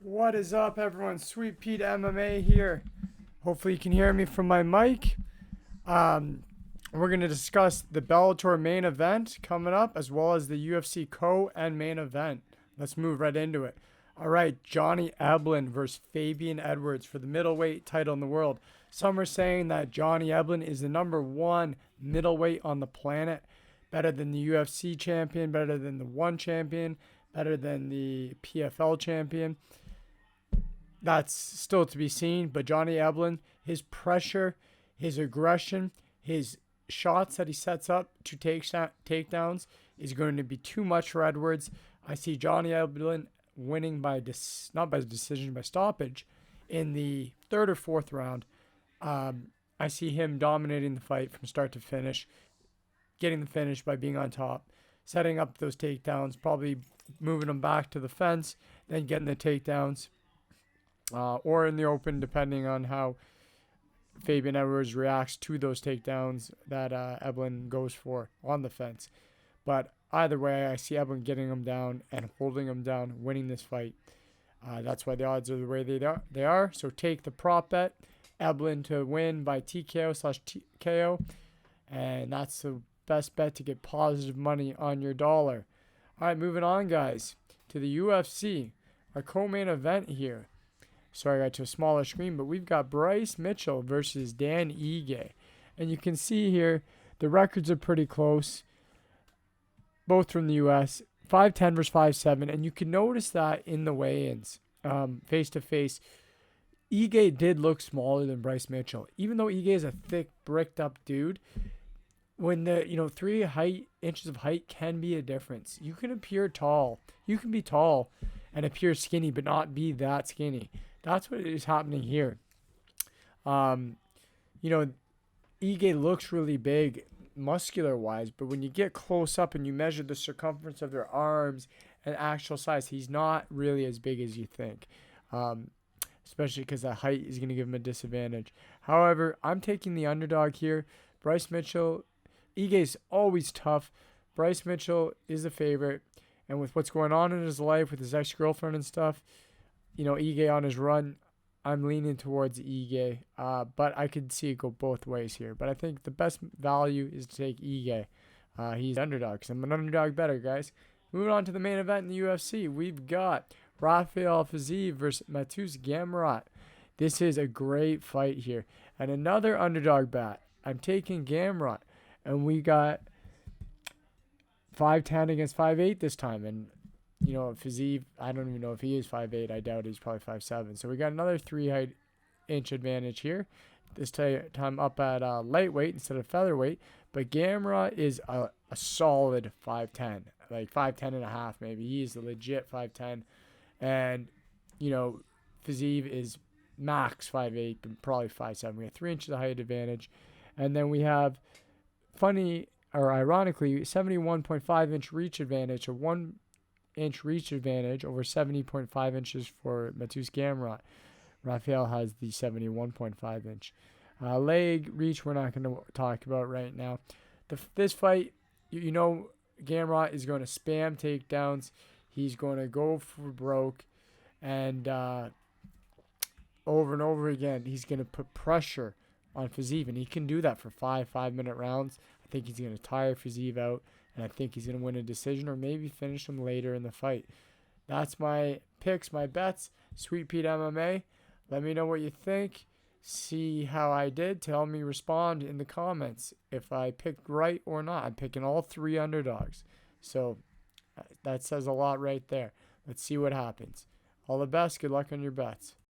What is up, everyone? Sweet Pete MMA here. Hopefully, you can hear me from my mic. We're going to discuss the Bellator main event coming up, as well as the UFC co-and main event. Let's move right into it. All right, Johnny Eblen versus Fabian Edwards for the middleweight title in the world. Some are saying that Johnny Eblen is the number one middleweight on the planet, better than the UFC champion, better than the ONE champion, better than the PFL champion. That's still to be seen, but Johnny Eblen, his pressure, his aggression, his shots that he sets up to take takedowns is going to be too much for Edwards. I see Johnny Eblen winning by not by decision, by stoppage in the third or fourth round. I see him dominating the fight from start to finish, getting the finish by being on top, setting up those takedowns, probably moving them back to the fence, then getting the takedowns. Or in the open, depending on how Fabian Edwards reacts to those takedowns that Eblen goes for on the fence. But either way, I see Eblen getting him down and holding him down, winning this fight. That's why the odds are the way they are. So take the prop bet, Eblen to win by TKO/KO, and that's the best bet to get positive money on your dollar. All right, moving on, guys, to the UFC, our co-main event here. Sorry, I got to a smaller screen, but we've got Bryce Mitchell versus Dan Ige. And you can see here, the records are pretty close, both from the U.S., 5'10 versus 5'7. And you can notice that in the weigh-ins, face-to-face, Ige did look smaller than Bryce Mitchell. Even though Ige is a thick, bricked-up dude, when the 3 inches of height can be a difference. You can appear tall. You can be tall and appear skinny, but not be that skinny. That's what is happening here. Ige looks really big muscular-wise, but when you get close up and you measure the circumference of their arms and actual size, he's not really as big as you think, especially because that height is going to give him a disadvantage. However, I'm taking the underdog here. Bryce Mitchell, Ige's always tough. Bryce Mitchell is the favorite, and with what's going on in his life with his ex-girlfriend and stuff, Ige on his run, I'm leaning towards Ige, but I could see it go both ways here. But I think the best value is to take Ige. He's the underdog, because I'm an underdog better, guys. Moving on to the main event in the UFC, we've got Rafael Fiziev versus Mateusz Gamrot. This is a great fight here. And another underdog bet. I'm taking Gamrot, and we got 5'10 against 5'8 this time. And Fiziev, I don't even know if he is 5'8. I doubt he's probably 5'7. So we got another 3-inch advantage here. This time up at lightweight instead of featherweight. But Gamrot is a solid 5'10, like 5'10 and a half maybe. He's a legit 5'10. And, Fiziev is max 5'8, but probably 5'7. We have 3 inches of height advantage. And then we have, ironically, 71.5-inch reach advantage, or 1-inch reach advantage over 70.5 inches for Mateusz Gamrot. Rafael has the 71.5-inch. Leg reach we're not going to talk about right now. This fight, Gamrot is going to spam takedowns. He's going to go for broke. And over and over again, he's going to put pressure on Fiziev. And he can do that for 5-minute rounds. I think he's going to tire Fiziev out. And I think he's going to win a decision or maybe finish him later in the fight. That's my picks, my bets. Sweet Pete MMA. Let me know what you think. See how I did. Tell me, respond in the comments if I picked right or not. I'm picking all 3 underdogs. So that says a lot right there. Let's see what happens. All the best. Good luck on your bets.